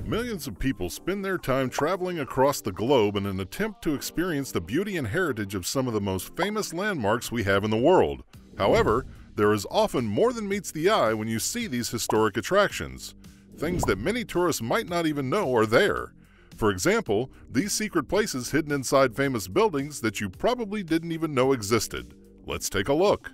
Millions of people spend their time traveling across the globe in an attempt to experience the beauty and heritage of some of the most famous landmarks we have in the world. However, there is often more than meets the eye when you see these historic attractions. Things that many tourists might not even know are there. For example, these secret places hidden inside famous buildings that you probably didn't even know existed. Let's take a look.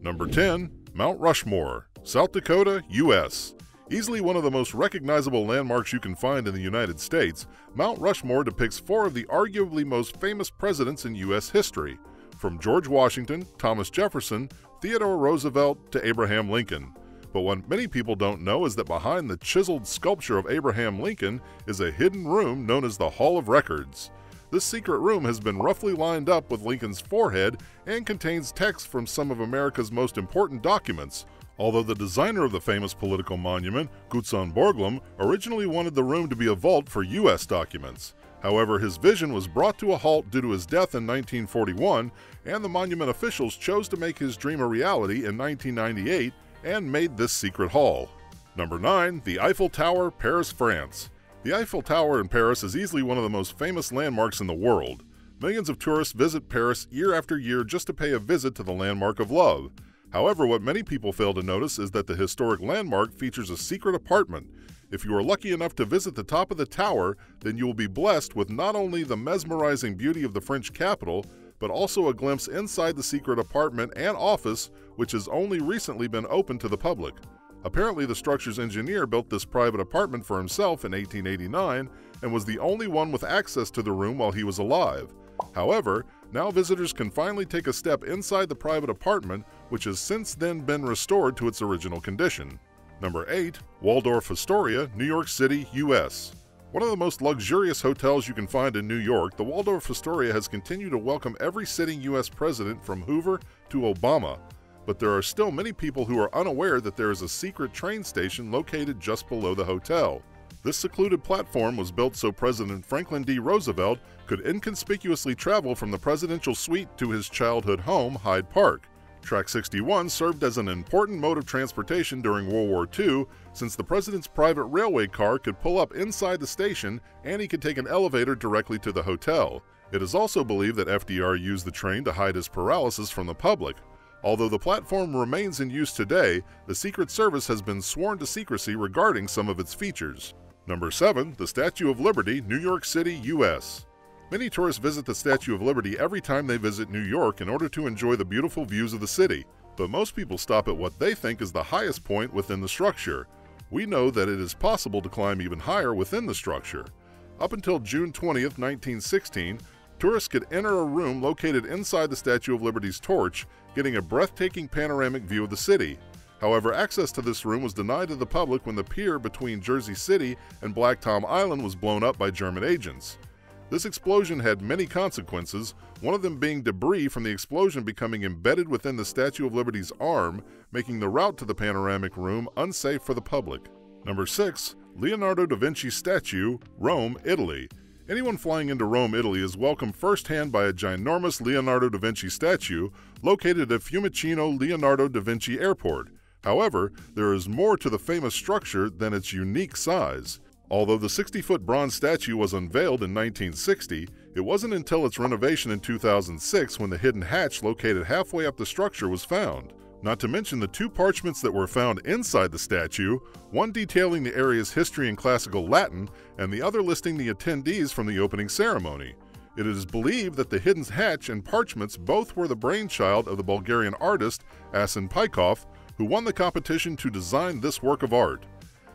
Number 10. Mount Rushmore, South Dakota, U.S. Easily one of the most recognizable landmarks you can find in the United States, Mount Rushmore depicts four of the arguably most famous presidents in U.S. history, from George Washington, Thomas Jefferson, Theodore Roosevelt to Abraham Lincoln. But what many people don't know is that behind the chiseled sculpture of Abraham Lincoln is a hidden room known as the Hall of Records. This secret room has been roughly lined up with Lincoln's forehead and contains text from some of America's most important documents, although the designer of the famous political monument, Gutzon Borglum, originally wanted the room to be a vault for U.S. documents. However, his vision was brought to a halt due to his death in 1941, and the monument officials chose to make his dream a reality in 1998 and made this secret hall. Number 9. The Eiffel Tower, Paris, France. The Eiffel Tower in Paris is easily one of the most famous landmarks in the world. Millions of tourists visit Paris year after year just to pay a visit to the landmark of love. However, what many people fail to notice is that the historic landmark features a secret apartment. If you are lucky enough to visit the top of the tower, then you will be blessed with not only the mesmerizing beauty of the French capital, but also a glimpse inside the secret apartment and office, which has only recently been opened to the public. Apparently, the structure's engineer built this private apartment for himself in 1889 and was the only one with access to the room while he was alive. However, now visitors can finally take a step inside the private apartment, which has since then been restored to its original condition. Number 8. WALDORF Astoria, New York City, U.S. One of the most luxurious hotels you can find in New York, the WALDORF Astoria has continued to welcome every sitting U.S. president from Hoover to Obama. But there are still many people who are unaware that there is a secret train station located just below the hotel. This secluded platform was built so President Franklin D. Roosevelt could inconspicuously travel from the presidential suite to his childhood home, Hyde Park. Track 61 served as an important mode of transportation during World War II, since the president's private railway car could pull up inside the station and he could take an elevator directly to the hotel. It is also believed that FDR used the train to hide his paralysis from the public. Although the platform remains in use today, the Secret Service has been sworn to secrecy regarding some of its features. Number 7. The Statue of Liberty, New York City, U.S. Many tourists visit the Statue of Liberty every time they visit New York in order to enjoy the beautiful views of the city, but most people stop at what they think is the highest point within the structure. We know that it is possible to climb even higher within the structure. Up until June 20th, 1916, tourists could enter a room located inside the Statue of Liberty's torch, getting a breathtaking panoramic view of the city. However, access to this room was denied to the public when the pier between Jersey City and Black Tom Island was blown up by German agents. This explosion had many consequences, one of them being debris from the explosion becoming embedded within the Statue of Liberty's arm, making the route to the panoramic room unsafe for the public. Number 6. Leonardo da Vinci Statue, Rome, Italy. Anyone flying into Rome, Italy is welcomed firsthand by a ginormous Leonardo da Vinci statue located at Fiumicino Leonardo da Vinci Airport. However, there is more to the famous structure than its unique size. Although the 60-foot bronze statue was unveiled in 1960, it wasn't until its renovation in 2006 when the hidden hatch located halfway up the structure was found. Not to mention the two parchments that were found inside the statue, one detailing the area's history in classical Latin and the other listing the attendees from the opening ceremony. It is believed that the hidden hatch and parchments both were the brainchild of the Bulgarian artist Asen Pajkov, who won the competition to design this work of art.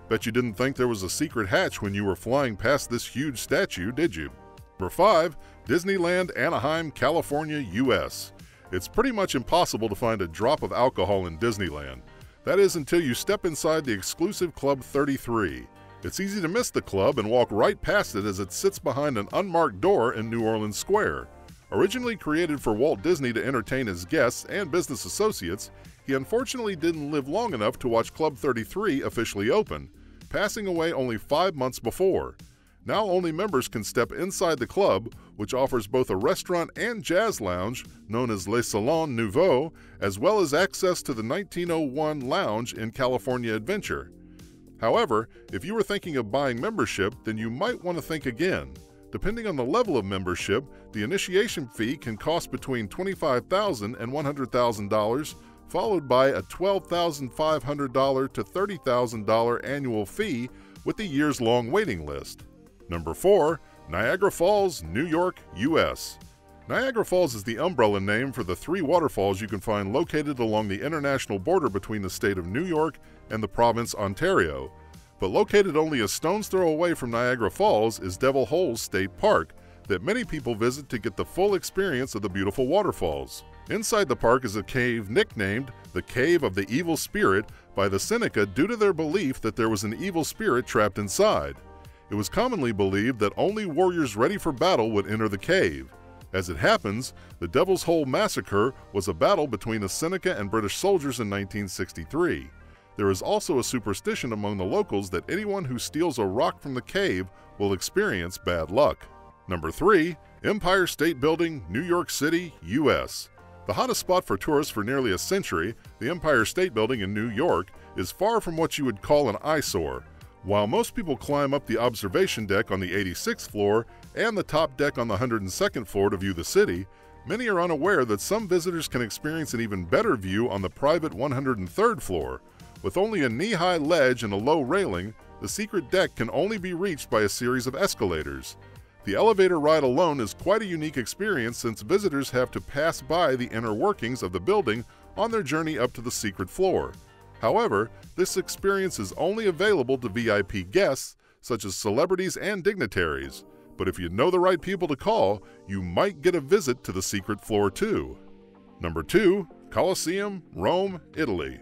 Bet you didn't think there was a secret hatch when you were flying past this huge statue, did you? Number 5. Disneyland, Anaheim, California, U.S. It's pretty much impossible to find a drop of alcohol in Disneyland. That is until you step inside the exclusive Club 33. It's easy to miss the club and walk right past it as it sits behind an unmarked door in New Orleans Square. Originally created for Walt Disney to entertain his guests and business associates, he unfortunately didn't live long enough to watch Club 33 officially open, passing away only 5 months before. Now only members can step inside the club, which offers both a restaurant and jazz lounge known as Le Salon Nouveau, as well as access to the 1901 lounge in California Adventure. However, if you were thinking of buying membership, then you might want to think again. Depending on the level of membership, the initiation fee can cost between $25,000 and $100,000, followed by a $12,500 to $30,000 annual fee with the years-long waiting list. Number 4. Niagara Falls, New York, U.S. Niagara Falls is the umbrella name for the 3 waterfalls you can find located along the international border between the state of New York and the province Ontario. But located only a stone's throw away from Niagara Falls is Devil Holes State Park that many people visit to get the full experience of the beautiful waterfalls. Inside the park is a cave nicknamed the Cave of the Evil Spirit by the Seneca due to their belief that there was an evil spirit trapped inside. It was commonly believed that only warriors ready for battle would enter the cave. As it happens, the Devil's Hole Massacre was a battle between the Seneca and British soldiers in 1963. There is also a superstition among the locals that anyone who steals a rock from the cave will experience bad luck. Number 3. Empire State Building, New York City, U.S. The hottest spot for tourists for nearly a century, the Empire State Building in New York, is far from what you would call an eyesore. While most people climb up the observation deck on the 86th floor and the top deck on the 102nd floor to view the city, many are unaware that some visitors can experience an even better view on the private 103rd floor. With only a knee-high ledge and a low railing, the secret deck can only be reached by a series of escalators. The elevator ride alone is quite a unique experience since visitors have to pass by the inner workings of the building on their journey up to the secret floor. However, this experience is only available to VIP guests such as celebrities and dignitaries. But if you know the right people to call, you might get a visit to the secret floor too. Number 2. Colosseum, Rome, Italy.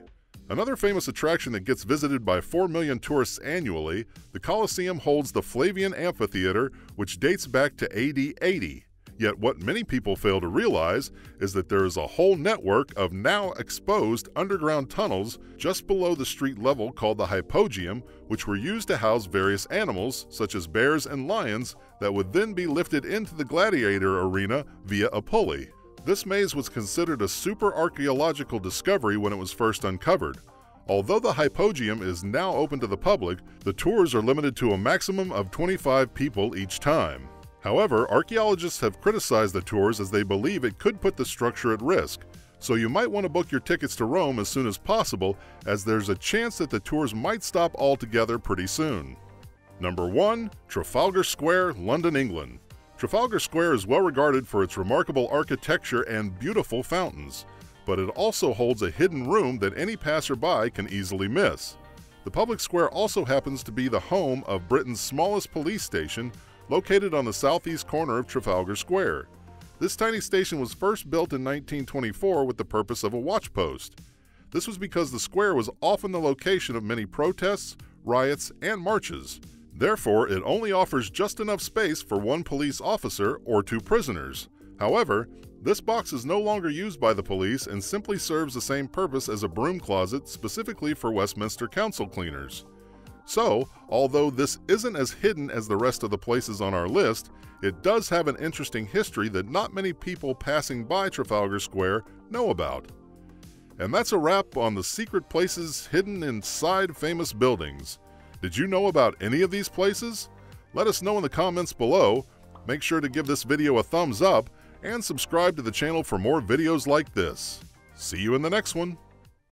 Another famous attraction that gets visited by 4 million tourists annually, the Colosseum holds the Flavian Amphitheater, which dates back to AD 80. Yet what many people fail to realize is that there is a whole network of now exposed underground tunnels just below the street level called the hypogeum, which were used to house various animals, such as bears and lions, that would then be lifted into the gladiator arena via a pulley. This maze was considered a super archaeological discovery when it was first uncovered. Although the hypogeum is now open to the public, the tours are limited to a maximum of 25 people each time. However, archaeologists have criticized the tours as they believe it could put the structure at risk, so you might want to book your tickets to Rome as soon as possible, as there's a chance that the tours might stop altogether pretty soon. Number 1. Trafalgar Square, London, England. Trafalgar Square is well regarded for its remarkable architecture and beautiful fountains, but it also holds a hidden room that any passerby can easily miss. The public square also happens to be the home of Britain's smallest police station, located on the southeast corner of Trafalgar Square. This tiny station was first built in 1924 with the purpose of a watch post. This was because the square was often the location of many protests, riots, and marches. Therefore, it only offers just enough space for 1 police officer or 2 prisoners. However, this box is no longer used by the police and simply serves the same purpose as a broom closet specifically for Westminster Council cleaners. So, although this isn't as hidden as the rest of the places on our list, it does have an interesting history that not many people passing by Trafalgar Square know about. And that's a wrap on the secret places hidden inside famous buildings. Did you know about any of these places? Let us know in the comments below. Make sure to give this video a thumbs up and subscribe to the channel for more videos like this. See you in the next one.